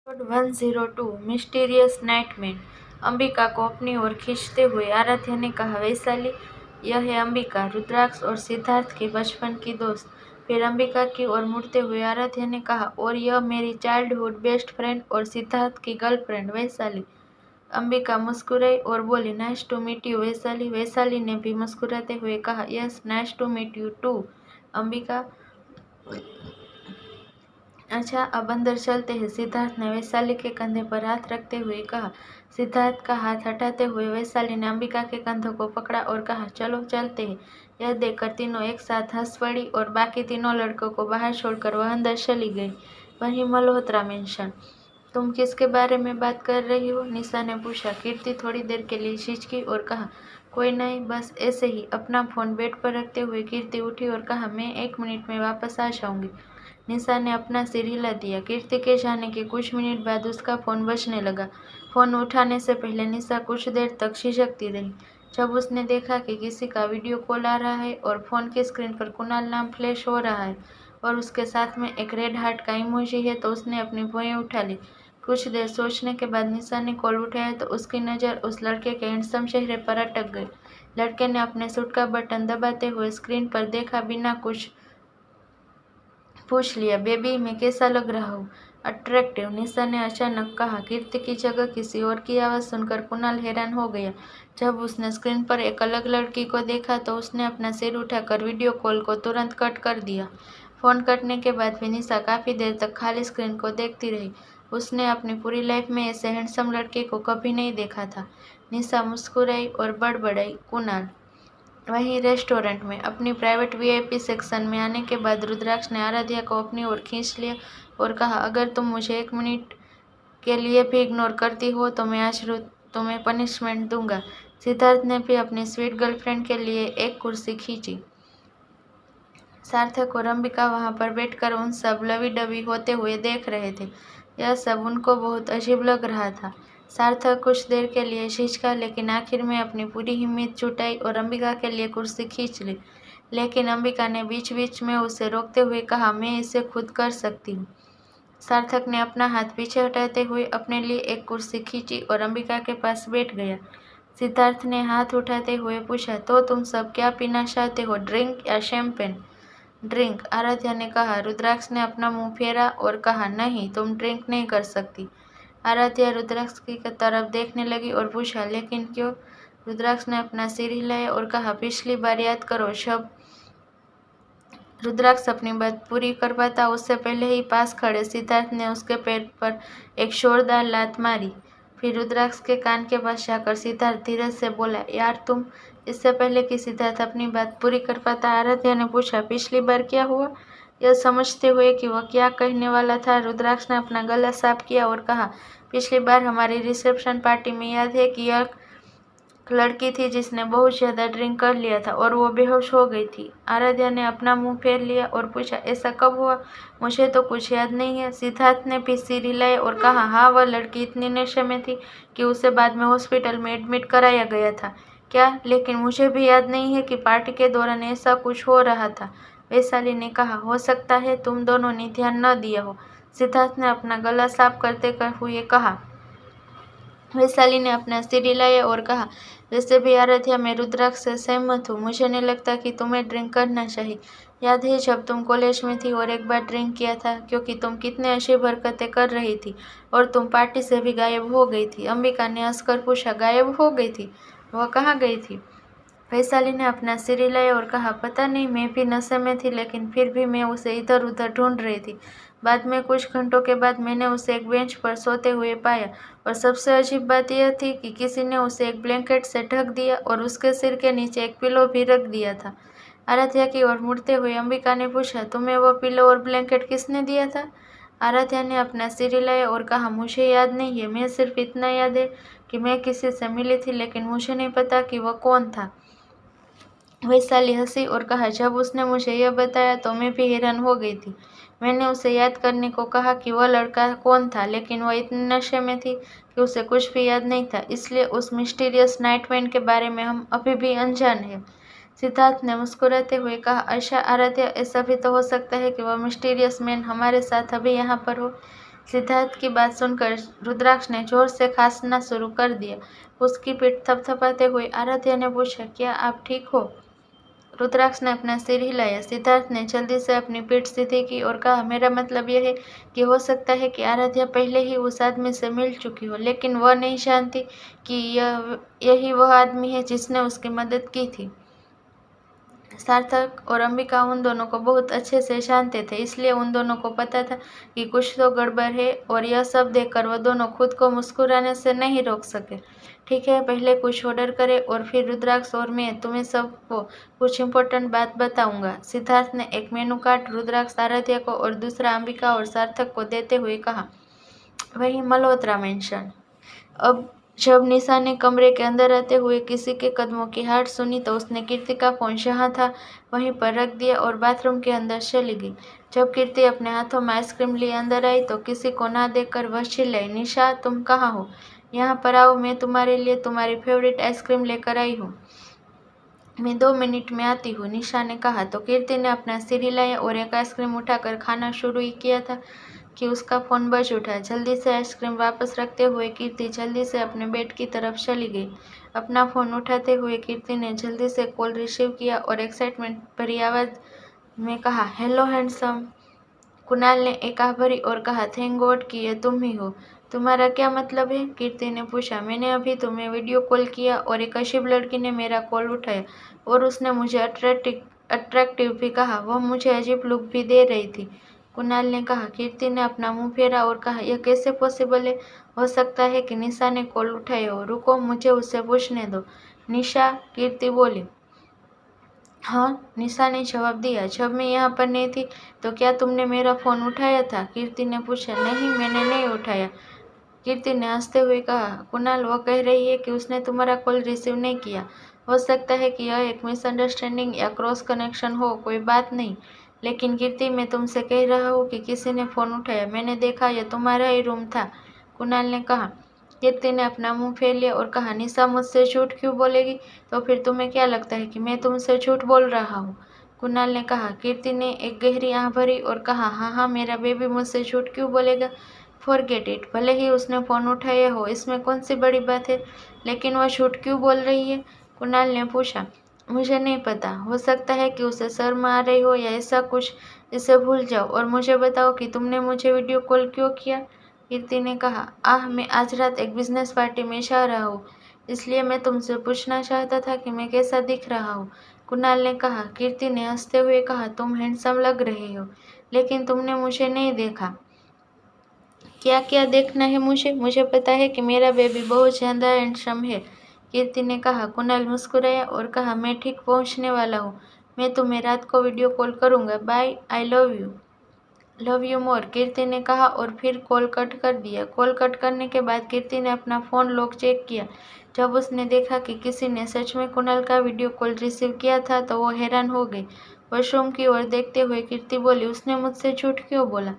Episode 102 mysterious nightmare. Ambika को अपनी ओर खींचते हुए आराध्या ने कहा, वैशाली, यह है अंबिका, रुद्राक्ष और सिद्धार्थ की बचपन की दोस्त। फिर अंबिका की ओर मुड़ते हुए आराध्या ने कहा, और यह मेरी चाइल्डहुड बेस्ट फ्रेंड और सिद्धार्थ की गर्लफ्रेंड वैशाली। अंबिका मुस्कुराई और बोली, nice to meet you Vaishali. Vaishali ने भी मुस्कुराते हुए कहा, yes, nice to meet you too Ambika. अच्छा, अब अंदर चलते हैं, सिद्धार्थ ने वैशाली के कंधे पर हाथ रखते हुए कहा। सिद्धार्थ का हाथ हटाते हुए वैशाली ने अंबिका के कंधों को पकड़ा और कहा, चलो चलते हैं। यह देखकर तीनों एक साथ हंस पड़ी और बाकी तीनों लड़कों को बाहर छोड़कर वह अंदर चली गई। वहीं मल्होत्रा मेंशन। तुम किसके बारे में बात कर रही हो? निशा ने पूछा। कीर्ति थोड़ी देर के लिए हिचकी और कहा, कोई नहीं, बस ऐसे ही। अपना फोन बेड पर रखते हुए कीर्ति उठी और कहा, मैं 1 मिनट में वापस आ जाऊंगी। निशा ने अपना सिर हिला दिया। कीर्ति के जाने के कुछ मिनट बाद उसका फोन बजने लगा। फोन उठाने से पहले निशा कुछ देर तक झिझकती रही। जब उसने देखा कि किसी का वीडियो कॉल आ रहा है और फोन की स्क्रीन पर कुणाल नाम फ्लैश हो रहा है और उसके साथ में एक रेड हार्ट का इमोजी है, तो उसने अपनी भौहें उठा ली। कुछ देर सोचने के बाद निशा ने कॉल उठाया तो उसकी नज़र उस लड़के के हैंडसम चेहरे पर अटक गई। लड़के ने अपने सूट का बटन दबाते हुए स्क्रीन पर देखा बिना कुछ पूछ लिया, बेबी, मैं कैसा लग रहा हूँ? अट्रैक्टिव, निशा ने अचानक कहा। कीर्ति की जगह किसी और की आवाज़ सुनकर कुणाल हैरान हो गया। जब उसने स्क्रीन पर एक अलग लड़की को देखा तो उसने अपना सिर उठाकर वीडियो कॉल को तुरंत कट कर दिया। फ़ोन कटने के बाद भी निशा काफ़ी देर तक खाली स्क्रीन को देखती रही। उसने अपनी पूरी लाइफ में ऐसे हैंडसम लड़के को कभी नहीं देखा था। निशा मुस्कुराई और बड़बड़ाई, कुणाल। वहीं रेस्टोरेंट में अपनी प्राइवेट वीआईपी सेक्शन में आने के बाद रुद्राक्ष ने आराध्या को अपनी ओर खींच लिया और कहा, अगर तुम मुझे 1 मिनट के लिए भी इग्नोर करती हो तो मैं आज तुम्हें पनिशमेंट दूंगा। सिद्धार्थ ने भी अपनी स्वीट गर्लफ्रेंड के लिए एक कुर्सी खींची। सार्थक और अंबिका वहां पर बैठकर उन सब लवी डवी होते हुए देख रहे थे। यह सब उनको बहुत अजीब लग रहा था। सार्थक कुछ देर के लिए झिझका, लेकिन आखिर में अपनी पूरी हिम्मत जुटाई और अंबिका के लिए कुर्सी खींच ली। लेकिन अंबिका ने बीच बीच में उसे रोकते हुए कहा, मैं इसे खुद कर सकती हूँ। सार्थक ने अपना हाथ पीछे हटाते हुए अपने लिए एक कुर्सी खींची और अंबिका के पास बैठ गया। सिद्धार्थ ने हाथ उठाते हुए पूछा, तो तुम सब क्या पीना चाहते हो, ड्रिंक या शैंपेन? ड्रिंक, आराध्या ने कहा। रुद्राक्ष ने अपना मुंह फेरा और कहा, नहीं, तुम ड्रिंक नहीं कर सकती। आराध्या रुद्राक्ष की तरफ देखने लगी और पूछा, लेकिन क्यों? रुद्राक्ष ने अपना सिर हिलाया और कहा, पिछली बार याद करो जब रुद्राक्ष अपनी बात पूरी कर पाता उससे पहले ही पास खड़े सिद्धार्थ ने उसके पैर पर एक जोरदार लात मारी। फिर रुद्राक्ष के कान के पास जाकर सिद्धार्थ धीरज से बोला, यार तुम। इससे पहले कि सिद्धार्थ अपनी बात पूरी कर पाता आराध्या ने पूछा, पिछली बार क्या हुआ? यह समझते हुए कि वह क्या कहने वाला था, रुद्राक्ष ने अपना गला साफ किया और कहा, पिछली बार हमारी रिसेप्शन पार्टी में याद है कि यह लड़की थी जिसने बहुत ज़्यादा ड्रिंक कर लिया था और वो बेहोश हो गई थी। आराध्या ने अपना मुंह फेर लिया और पूछा, ऐसा कब हुआ? मुझे तो कुछ याद नहीं है। सिद्धार्थ ने भी सिर हिलाया और कहा, हाँ, वह लड़की इतनी नशे में थी कि उसे बाद में हॉस्पिटल में एडमिट कराया गया था। क्या? लेकिन मुझे भी याद नहीं है कि पार्टी के दौरान ऐसा कुछ हो रहा था। वैशाली ने कहा, हो सकता है तुम दोनों ने ध्यान न दिया हो। सिद्धार्थ ने अपना गला साफ करते हुए कहा। वैशाली ने अपना सिर हिलाया और कहा, वैसे भी आराध्या, मैं रुद्राक्ष से सहमत हूँ। मुझे नहीं लगता कि तुम्हें ड्रिंक करना चाहिए। याद है जब तुम कॉलेज में थी और एक बार ड्रिंक किया था, क्योंकि तुम कितने अजीब हरकतें कर रही थी और तुम पार्टी से भी गायब हो गई थी। अंबिका ने हंसकर पूछा, गायब हो गई थी? वह कहाँ गई थी? वैशाली ने अपना सिर हिलाया और कहा, पता नहीं, मैं भी नशे में थी, लेकिन फिर भी मैं उसे इधर उधर ढूंढ रही थी। बाद में कुछ घंटों के बाद मैंने उसे एक बेंच पर सोते हुए पाया और सबसे अजीब बात यह थी कि किसी ने उसे एक ब्लैंकेट से ढक दिया और उसके सिर के नीचे एक पिलो भी रख दिया था। आराध्या की ओर मुड़ते हुए अंबिका ने पूछा, तुम्हें वो पिलो और ब्लैंकेट किसने दिया था? आराध्या ने अपना सिर हिलाया और कहा, मुझे याद नहीं है। मैं सिर्फ इतना याद है कि मैं किसी से मिली थी, लेकिन मुझे नहीं पता कि वह कौन था। वैशाली हंसी और कहा, जब उसने मुझे यह बताया तो मैं भी हैरान हो गई थी। मैंने उसे याद करने को कहा कि वह लड़का कौन था, लेकिन वह इतने नशे में थी कि उसे कुछ भी याद नहीं था। इसलिए उस मिस्टीरियस नाइटमैन के बारे में हम अभी भी अनजान हैं। सिद्धार्थ ने मुस्कुराते हुए कहा, अच्छा आराध्या, ऐसा भी तो हो सकता है कि वह मिस्टीरियस मैन हमारे साथ अभी यहाँ पर हो। सिद्धार्थ की बात सुनकर रुद्राक्ष ने जोर से खांसना शुरू कर दिया। उसकी पीठ थपथपाते हुए आराध्या ने पूछा, क्या आप ठीक हो? रुद्राक्ष ने अपना सिर हिलाया। सिद्धार्थ ने जल्दी से अपनी पीठ सीधी की और कहा, मेरा मतलब यह है कि हो सकता है कि आराध्या पहले ही उस आदमी से मिल चुकी हो, लेकिन वह नहीं जानती कि यही वह आदमी है जिसने उसकी मदद की थी। सार्थक और अंबिका उन दोनों को बहुत अच्छे से जानते थे, इसलिए उन दोनों को पता था कि कुछ तो गड़बड़ है, और यह सब देखकर वह दोनों खुद को मुस्कुराने से नहीं रोक सके। ठीक है, पहले कुछ ऑर्डर करें और फिर रुद्राक्ष और मैं तुम्हें सबको कुछ इम्पोर्टेंट बात बताऊंगा। सिद्धार्थ ने एक मेनू कार्ड रुद्राक्ष, आराध्या को और दूसरा अंबिका और सार्थक को देते हुए कहा। वही मल्होत्रा मेंशन। अब जब निशा ने कमरे के अंदर आते हुए किसी के कदमों की आहट सुनी तो उसने कीर्ति का फोन जहाँ था वहीं पर रख दिया और बाथरूम के अंदर चली गई। जब कीर्ति अपने हाथों में आइसक्रीम लिए अंदर आई तो किसी को ना देखकर वह चिल्लाई, निशा तुम कहाँ हो? यहाँ पर आओ, मैं तुम्हारे लिए तुम्हारी फेवरेट आइसक्रीम लेकर आई हूँ। मैं 2 मिनट में आती हूँ, निशा ने कहा तो कीर्ति ने अपना सिर हिलाया और एक आइसक्रीम उठाकर खाना शुरू ही किया था कि उसका फ़ोन बज उठा। जल्दी से आइसक्रीम वापस रखते हुए कीर्ति जल्दी से अपने बेड की तरफ चली गई। अपना फ़ोन उठाते हुए कीर्ति ने जल्दी से कॉल रिसीव किया और एक्साइटमेंट भरी आवाज़ में कहा, हेलो हैंडसम। कुणाल ने एक आह भरी और कहा, थैंक गॉड कि ये तुम ही हो। तुम्हारा क्या मतलब है? कीर्ति ने पूछा। मैंने अभी तुम्हें वीडियो कॉल किया और एक अजीब लड़की ने मेरा कॉल उठाया और उसने मुझे अट्रैक्टिव भी कहा। वह मुझे अजीब लुक भी दे रही थी, कुणाल ने कहा। कीर्ति ने अपना मुंह फेरा और कहा, यह कैसे पॉसिबल है? हो सकता है कि निशा ने कॉल उठाया हो। रुको, मुझे उससे पूछने दो। निशा? कीर्ति बोली। हाँ, निशा ने जवाब दिया। जब मैं यहाँ पर नहीं थी तो क्या तुमने मेरा फ़ोन उठाया था? कीर्ति ने पूछा। नहीं, मैंने नहीं उठाया, कीर्ति ने हंसते हुए कहा। कुणाल, वह कह रही है कि उसने तुम्हारा कॉल रिसीव नहीं किया। हो सकता है कि यह एक मिसअंडरस्टैंडिंग या क्रॉस कनेक्शन हो, कोई बात नहीं। लेकिन कीर्ति, मैं तुमसे कह रहा हूँ कि किसी ने फ़ोन उठाया। मैंने देखा, यह तुम्हारा ही रूम था, कुणाल ने कहा। कीर्ति ने अपना मुंह फेर लिया और कहा, निशा मुझसे झूठ क्यों बोलेगी? तो फिर तुम्हें क्या लगता है कि मैं तुमसे झूठ बोल रहा हूँ? कुणाल ने कहा। कीर्ति ने एक गहरी आह भरी और कहा, हाँ हाँ, मेरा बेबी मुझसे झूठ क्यों बोलेगा? फॉरगेट इट, भले ही उसने फ़ोन उठाया हो, इसमें कौन सी बड़ी बात है। लेकिन वह झूठ क्यों बोल रही है? कुणाल ने पूछा। मुझे नहीं पता, हो सकता है कि उसे शर्म आ रही हो या ऐसा कुछ। इसे भूल जाओ और मुझे बताओ कि तुमने मुझे वीडियो कॉल क्यों किया? कीर्ति ने कहा, मैं आज रात एक बिजनेस पार्टी में जा रहा हूँ, इसलिए मैं तुमसे पूछना चाहता था कि मैं कैसा दिख रहा हूँ, कुणाल ने कहा। कीर्ति ने हंसते हुए कहा, तुम हैंडसम लग रहे हो, लेकिन तुमने मुझे नहीं देखा। क्या क्या देखना है मुझे? मुझे पता है कि मेरा बेबी बहुत ज़्यादा हैंडसम है, कीर्ति ने कहा। कुणाल मुस्कुराया और कहा, मैं ठीक पहुँचने वाला हूँ। मैं तुम्हें रात को वीडियो कॉल करूँगा। Bye, I love you more, Kirti ने कहा और फिर कॉल कट कर दिया। कॉल कट करने के बाद कीर्ति ने अपना फ़ोन लॉक चेक किया। जब उसने देखा कि किसी ने सच में कुणाल का वीडियो कॉल रिसीव किया था तो वो हैरान हो गई। वॉशरूम की ओर देखते हुए कीर्ति बोली, उसने मुझसे झूठ क्यों बोला?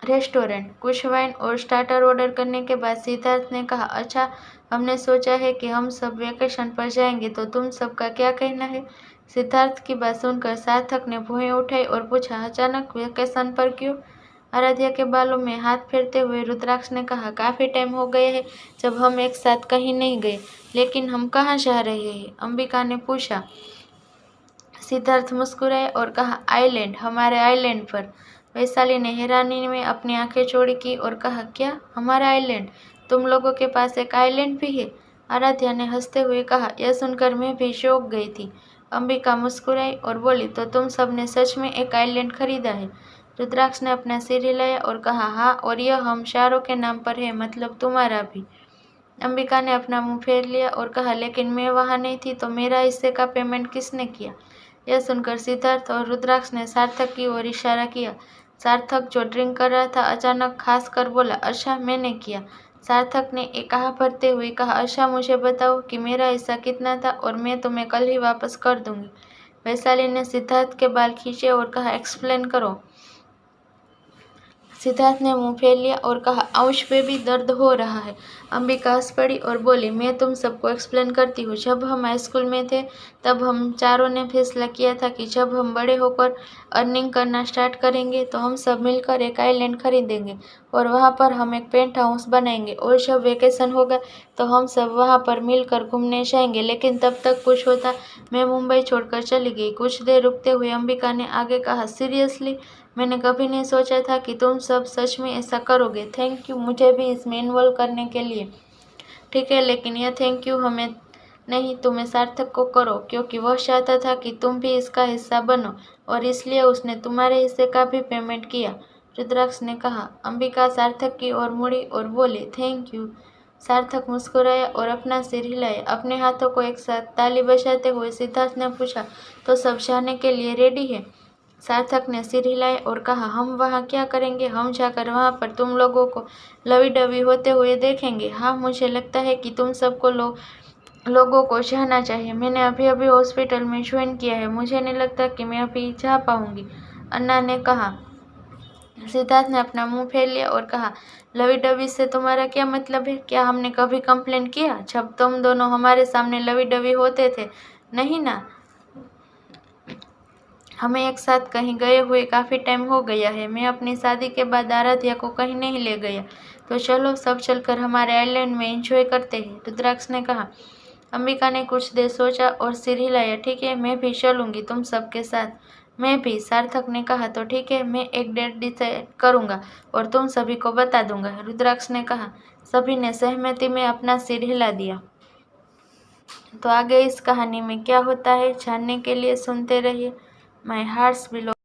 रेस्टोरेंट। कुछ वाइन और स्टार्टर ऑर्डर करने के बाद सिद्धार्थ ने कहा, अच्छा, हमने सोचा है कि हम सब वेकेशन पर जाएंगे, तो तुम सबका क्या कहना है? सिद्धार्थ की बात सुनकर सार्थक ने भुएं उठाई और पूछा, अचानक वेकेशन पर क्यों? आराध्या के बालों में हाथ फेरते हुए रुद्राक्ष ने कहा, काफ़ी टाइम हो गया है जब हम एक साथ कहीं नहीं गए, लेकिन हम कहाँ जा रहे हैं? अंबिका ने पूछा। सिद्धार्थ मुस्कुराए और कहा, आइलैंड, हमारे आइलैंड पर। वैशाली ने हैरानी में अपनी आंखें चौड़ी की और कहा, क्या हमारा आइलैंड? तुम लोगों के पास एक आइलैंड भी है? आराध्या ने हंसते हुए कहा। यह सुनकर मैं भी चौंक गई थी। अंबिका मुस्कुराई और बोली, तो तुम सबने सच में एक आइलैंड खरीदा है? रुद्राक्ष ने अपना सिर हिलाया और कहा, हाँ, और यह हम चारों के नाम पर है, मतलब तुम्हारा भी। अंबिका ने अपना मुंह फेर लिया और कहा, लेकिन मैं वहाँ नहीं थी, तो मेरा हिस्से का पेमेंट किसने किया? यह सुनकर सिद्धार्थ और रुद्राक्ष ने सार्थक की ओर इशारा किया। सार्थक, जो ड्रिंक कर रहा था, अचानक खास कर बोला, अच्छा, मैंने किया। सार्थक ने एक आह भरते हुए कहा, अच्छा, मुझे बताओ कि मेरा हिस्सा कितना था और मैं तुम्हें कल ही वापस कर दूंगी। वैशाली ने सिद्धार्थ के बाल खींचे और कहा, एक्सप्लेन करो। सिद्धार्थ ने मुंह फेर लिया और कहा, अंश पे भी दर्द हो रहा है। अंबिका हंस पड़ी और बोली, मैं तुम सबको एक्सप्लेन करती हूँ। जब हम हाई स्कूल में थे तब हम चारों ने फैसला किया था कि जब हम बड़े होकर अर्निंग करना स्टार्ट करेंगे तो हम सब मिलकर एक आइलैंड खरीदेंगे और वहाँ पर हम एक पेंट हाउस बनाएंगे और जब वेकेशन होगा तो हम सब वहाँ पर मिलकर घूमने जाएंगे। लेकिन तब तक कुछ होता, मैं मुंबई छोड़कर चली गई। कुछ देर रुकते हुए अंबिका ने आगे कहा, सीरियसली मैंने कभी नहीं सोचा था कि तुम सब सच में ऐसा करोगे। थैंक यू मुझे भी इसमें इन्वॉल्व करने के लिए। ठीक है, लेकिन यह थैंक यू हमें नहीं, तुम्हें सार्थक को करो, क्योंकि वह चाहता था कि तुम भी इसका हिस्सा बनो और इसलिए उसने तुम्हारे हिस्से का भी पेमेंट किया, रुद्राक्ष ने कहा। अंबिका सार्थक की ओर मुड़ी और बोली, थैंक यू। सार्थक मुस्कुराया और अपना सिर हिलाया। अपने हाथों को एक साथ ताली बजाते हुए सिद्धार्थ ने पूछा, तो सब जाने के लिए रेडी है? सार्थक ने सिर हिलाया और कहा, हम वहाँ क्या करेंगे? हम जाकर वहाँ पर तुम लोगों को लवी डवी होते हुए देखेंगे। हाँ, मुझे लगता है कि तुम सबको लोगों को जाना चाहिए। मैंने अभी अभी हॉस्पिटल में ज्वाइन किया है, मुझे नहीं लगता कि मैं अभी जा पाऊंगी, अन्ना ने कहा। सिद्धार्थ ने अपना मुंह फेर लिया और कहा, लवी डवी से तुम्हारा क्या मतलब है? क्या हमने कभी कंप्लेन किया जब तुम दोनों हमारे सामने लवी डवी होते थे? नहीं ना, हमें एक साथ कहीं गए हुए काफ़ी टाइम हो गया है। मैं अपनी शादी के बाद आराध्या को कहीं नहीं ले गया, तो चलो सब चलकर हमारे आइलैंड में एंजॉय करते हैं, रुद्राक्ष ने कहा। अंबिका ने कुछ देर सोचा और सिर हिलाया। ठीक है, मैं भी चलूंगी तुम सबके साथ। मैं भी, सार्थक ने कहा। तो ठीक है, मैं एक डेट डिसाइड करूंगा और तुम सभी को बता दूंगा, रुद्राक्ष ने कहा। सभी ने सहमति में अपना सिर हिला दिया। तो आगे इस कहानी में क्या होता है जानने के लिए सुनते रहिए माय हार्ट्स बिलो।